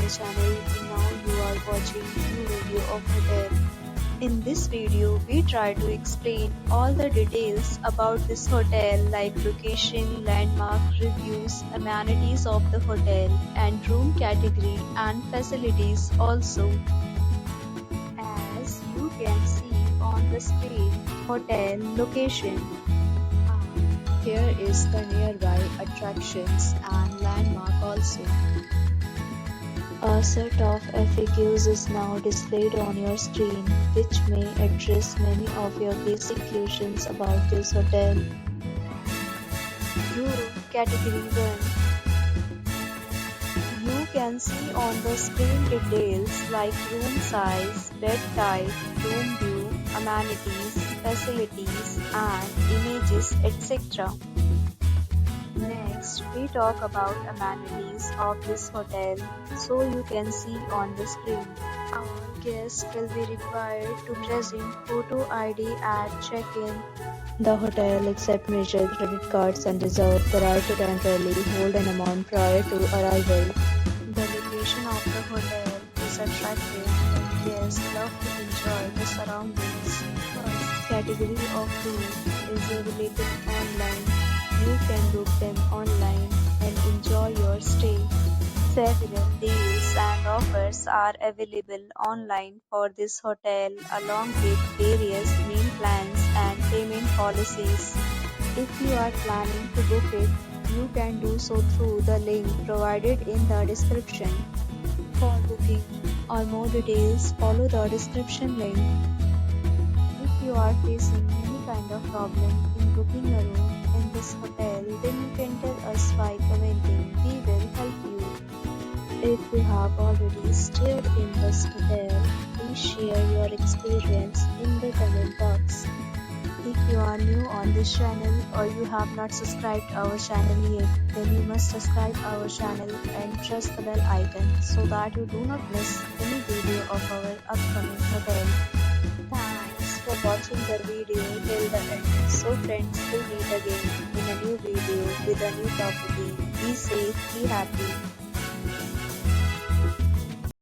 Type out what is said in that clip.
my channel. Now you are watching new video of hotel. In this video, we try to explain all the details about this hotel like location, landmark, reviews, amenities of the hotel, and room category and facilities also. As you can see on the screen, hotel location. Here is the nearby attractions and landmark also. A set of FAQs is now displayed on your screen, which may address many of your basic questions about this hotel. Room Category 1. You can see on the screen details like room size, bed type, room view, amenities, facilities, and images, etc. Next, we talk about amenities of this hotel, so you can see on the screen. Our guests will be required to present photo ID at check-in. The hotel accepts major credit cards and reserves the right to temporarily hold an amount prior to arrival. The location of the hotel is attractive and guests love to enjoy the surroundings. First category of room is available online. You can book them online and enjoy your stay. Several deals and offers are available online for this hotel along with various meal plans and payment policies. If you are planning to book it, you can do so through the link provided in the description. For booking or more details, follow the description link. If you are facing any kind of problem in booking a room in this hotel, then you can tell us by commenting. We will help you. If you have already stayed in this hotel, please share your experience in the comment box. If you are new on this channel or you have not subscribed our channel yet, then you must subscribe our channel and press the bell icon so that you do not miss any video of our upcoming hotel. Thanks for watching the video till the end. So friends, we'll meet again in a new video with a new property. Be safe, be happy.